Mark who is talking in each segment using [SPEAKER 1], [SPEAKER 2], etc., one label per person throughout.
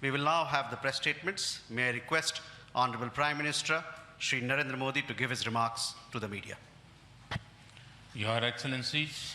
[SPEAKER 1] We will now have the press statements. May I request Honorable Prime Minister Shri Narendra Modi to give his remarks to the media.
[SPEAKER 2] Your Excellencies,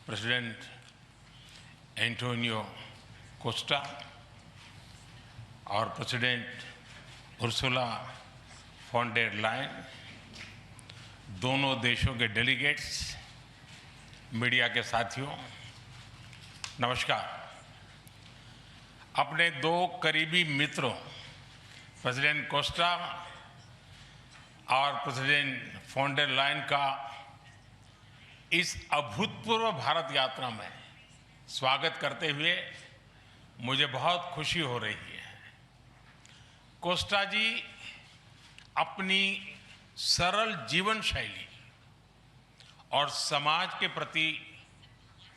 [SPEAKER 2] President Antonio Costa, our President Ursula von der Leyen, दोनों देशों के delegates, media के साथियों, नमस्कार। अपने दो करीबी मित्रों प्रेसिडेंट कोस्टा और प्रेसिडेंट फॉन डेर लायन का इस अभूतपूर्व भारत यात्रा में स्वागत करते हुए मुझे बहुत खुशी हो रही है। कोस्टा जी अपनी सरल जीवन शैली और समाज के प्रति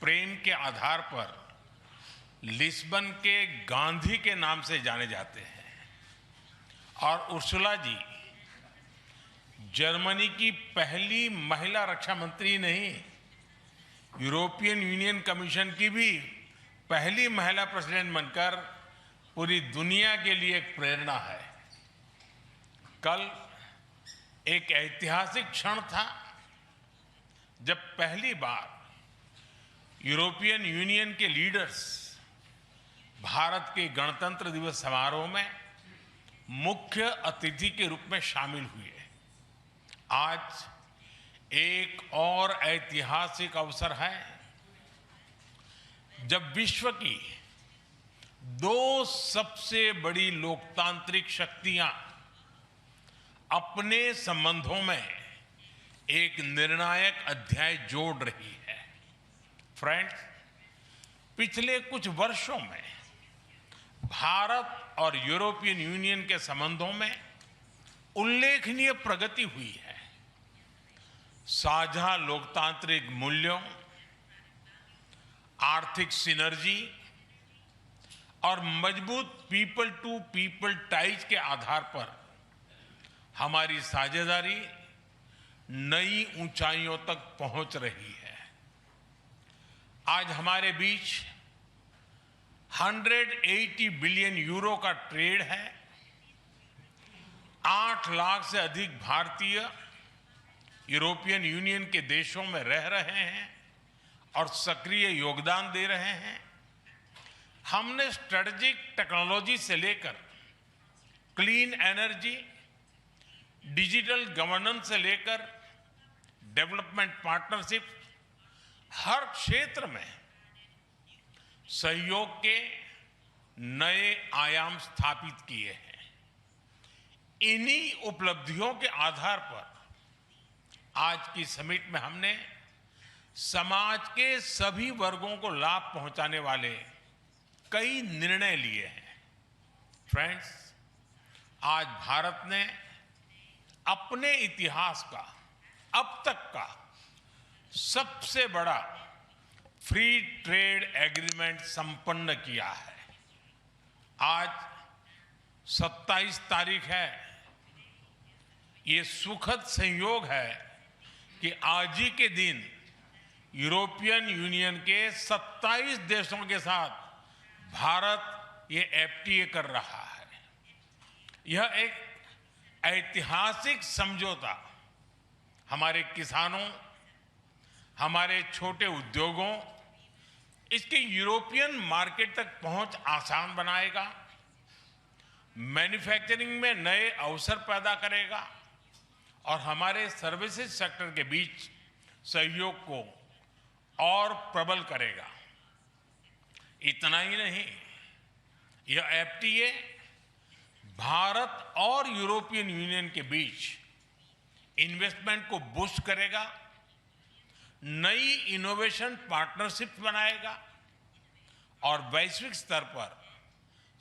[SPEAKER 2] प्रेम के आधार पर लिस्बन के गांधी के नाम से जाने जाते हैं और उर्सुला जी जर्मनी की पहली महिला रक्षा मंत्री नहीं, यूरोपियन यूनियन कमीशन की भी पहली महिला प्रेसिडेंट बनकर पूरी दुनिया के लिए एक प्रेरणा है। कल एक ऐतिहासिक क्षण था जब पहली बार यूरोपियन यूनियन के लीडर्स भारत के गणतंत्र दिवस समारोह में मुख्य अतिथि के रूप में शामिल हुए। आज एक और ऐतिहासिक अवसर है जब विश्व की दो सबसे बड़ी लोकतांत्रिक शक्तियां अपने संबंधों में एक निर्णायक अध्याय जोड़ रही है। फ्रेंड्स, पिछले कुछ वर्षों में भारत और यूरोपियन यूनियन के संबंधों में उल्लेखनीय प्रगति हुई है। साझा लोकतांत्रिक मूल्यों, आर्थिक सिनर्जी और मजबूत पीपल टू पीपल टाइज के आधार पर हमारी साझेदारी नई ऊंचाइयों तक पहुंच रही है। आज हमारे बीच 180 बिलियन यूरो का ट्रेड है। 8 लाख से अधिक भारतीय यूरोपियन यूनियन के देशों में रह रहे हैं और सक्रिय योगदान दे रहे हैं। हमने स्ट्रेटेजिक टेक्नोलॉजी से लेकर क्लीन एनर्जी, डिजिटल गवर्नेंस से लेकर डेवलपमेंट पार्टनरशिप, हर क्षेत्र में सहयोग के नए आयाम स्थापित किए हैं। इन्हीं उपलब्धियों के आधार पर आज की समिट में हमने समाज के सभी वर्गों को लाभ पहुंचाने वाले कई निर्णय लिए हैं। फ्रेंड्स, आज भारत ने अपने इतिहास का अब तक का सबसे बड़ा फ्री ट्रेड एग्रीमेंट संपन्न किया है। आज 27 तारीख है। ये सुखद संयोग है कि आज ही के दिन यूरोपियन यूनियन के 27 देशों के साथ भारत ये एफटीए कर रहा है। यह एक ऐतिहासिक समझौता हमारे किसानों, हमारे छोटे उद्योगों, इसके यूरोपियन मार्केट तक पहुंच आसान बनाएगा, मैन्युफैक्चरिंग में नए अवसर पैदा करेगा और हमारे सर्विसेज सेक्टर के बीच सहयोग को और प्रबल करेगा। इतना ही नहीं, यह एफटीए भारत और यूरोपियन यूनियन के बीच इन्वेस्टमेंट को बूस्ट करेगा, नई इनोवेशन पार्टनरशिप बनाएगा और वैश्विक स्तर पर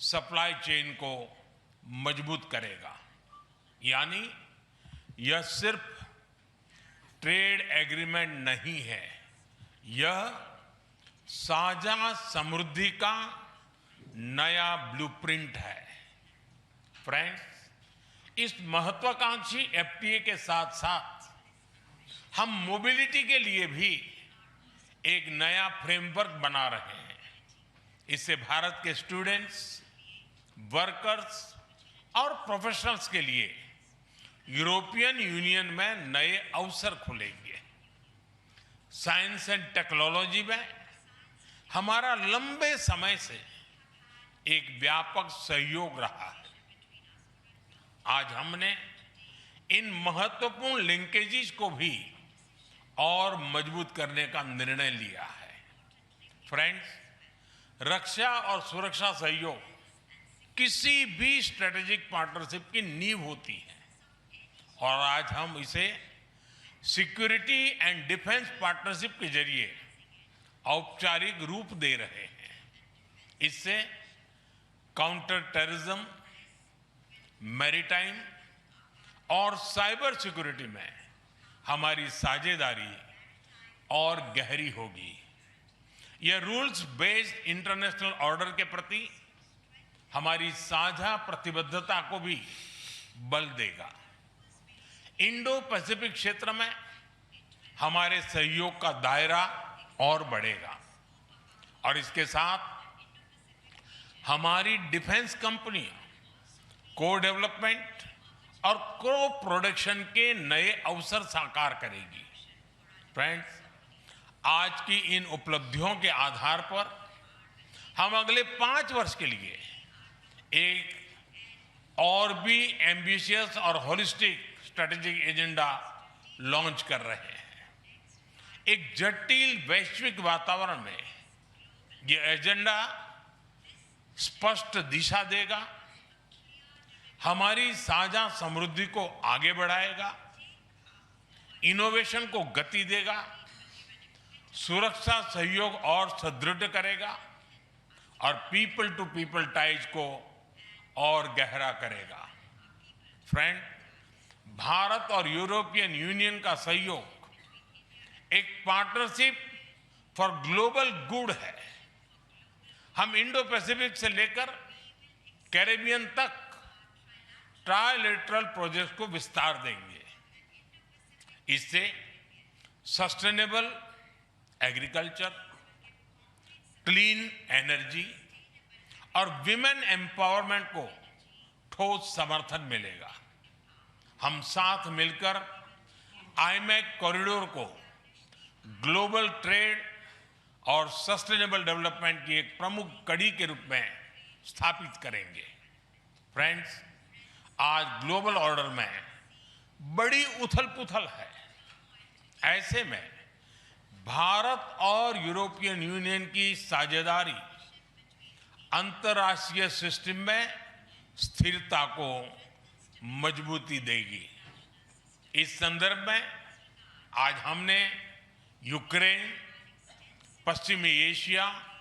[SPEAKER 2] सप्लाई चेन को मजबूत करेगा। यानी यह सिर्फ ट्रेड एग्रीमेंट नहीं है, यह साझा समृद्धि का नया ब्लूप्रिंट है। फ्रेंड्स, इस महत्वाकांक्षी एफटीए के साथ साथ हम मोबिलिटी के लिए भी एक नया फ्रेमवर्क बना रहे हैं। इससे भारत के स्टूडेंट्स, वर्कर्स और प्रोफेशनल्स के लिए यूरोपियन यूनियन में नए अवसर खुलेंगे। साइंस एंड टेक्नोलॉजी में हमारा लंबे समय से एक व्यापक सहयोग रहा है। आज हमने इन महत्वपूर्ण लिंकेजेस को भी और मजबूत करने का निर्णय लिया है। फ्रेंड्स, रक्षा और सुरक्षा सहयोग किसी भी स्ट्रेटेजिक पार्टनरशिप की नींव होती है और आज हम इसे सिक्योरिटी एंड डिफेंस पार्टनरशिप के जरिए औपचारिक रूप दे रहे हैं। इससे काउंटर टेररिज्म, मैरीटाइम और साइबर सिक्योरिटी में हमारी साझेदारी और गहरी होगी। यह रूल्स बेस्ड इंटरनेशनल ऑर्डर के प्रति हमारी साझा प्रतिबद्धता को भी बल देगा। इंडो पैसिफिक क्षेत्र में हमारे सहयोग का दायरा और बढ़ेगा और इसके साथ हमारी डिफेंस कंपनियां को डेवलपमेंट और को प्रोडक्शन के नए अवसर साकार करेगी। फ्रेंड्स, आज की इन उपलब्धियों के आधार पर हम अगले 5 वर्ष के लिए एक और भी एम्बिशियस और होलिस्टिक स्ट्रेटेजिक एजेंडा लॉन्च कर रहे हैं। एक जटिल वैश्विक वातावरण में यह एजेंडा स्पष्ट दिशा देगा, हमारी साझा समृद्धि को आगे बढ़ाएगा, इनोवेशन को गति देगा, सुरक्षा सहयोग और सुदृढ़ करेगा और पीपल टू पीपल टाइज को और गहरा करेगा। फ्रेंड, भारत और यूरोपियन यूनियन का सहयोग एक पार्टनरशिप फॉर ग्लोबल गुड है। हम इंडो पैसिफिक से लेकर कैरेबियन तक ट्राइलेटरल प्रोजेक्ट को विस्तार देंगे। इससे सस्टेनेबल एग्रीकल्चर, क्लीन एनर्जी और विमेन एम्पावरमेंट को ठोस समर्थन मिलेगा। हम साथ मिलकर आईमैक कॉरिडोर को ग्लोबल ट्रेड और सस्टेनेबल डेवलपमेंट की एक प्रमुख कड़ी के रूप में स्थापित करेंगे। फ्रेंड्स, आज ग्लोबल ऑर्डर में बड़ी उथल-पुथल है। ऐसे में भारत और यूरोपियन यूनियन की साझेदारी अंतर्राष्ट्रीय सिस्टम में स्थिरता को मजबूती देगी। इस संदर्भ में आज हमने यूक्रेन, पश्चिमी एशिया,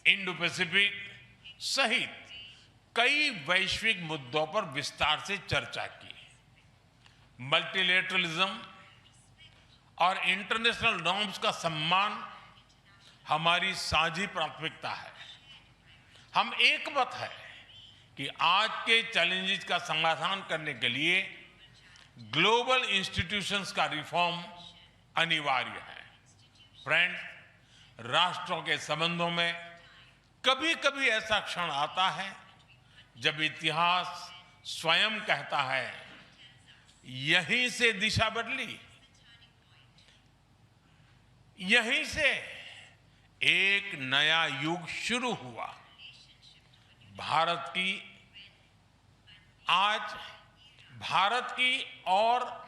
[SPEAKER 2] इंडो पैसिफिक सहित कई वैश्विक मुद्दों पर विस्तार से चर्चा की। मल्टीलेटरलिज्म और इंटरनेशनल नॉर्म्स का सम्मान हमारी साझी प्राथमिकता है। हम एकमत है कि आज के चैलेंजेस का समाधान करने के लिए ग्लोबल इंस्टीट्यूशंस का रिफॉर्म अनिवार्य है। फ्रेंड्स, राष्ट्रों के संबंधों में कभी-कभी ऐसा क्षण आता है जब इतिहास स्वयं कहता है, यहीं से दिशा बदली, यहीं से एक नया युग शुरू हुआ। भारत की और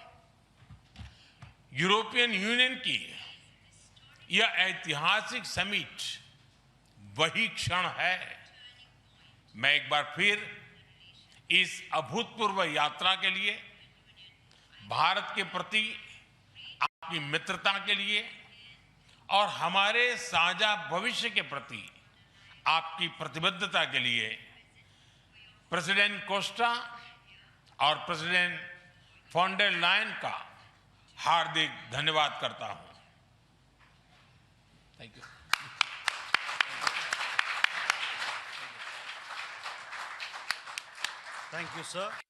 [SPEAKER 2] यूरोपियन यूनियन की यह ऐतिहासिक समिट वही क्षण है। मैं एक बार फिर इस अभूतपूर्व यात्रा के लिए, भारत के प्रति आपकी मित्रता के लिए और हमारे साझा भविष्य के प्रति आपकी प्रतिबद्धता के लिए प्रेसिडेंट कोस्टा और प्रेसिडेंट फॉन डेर लायन का हार्दिक धन्यवाद करता हूं। Thank you.
[SPEAKER 1] Thank you, sir.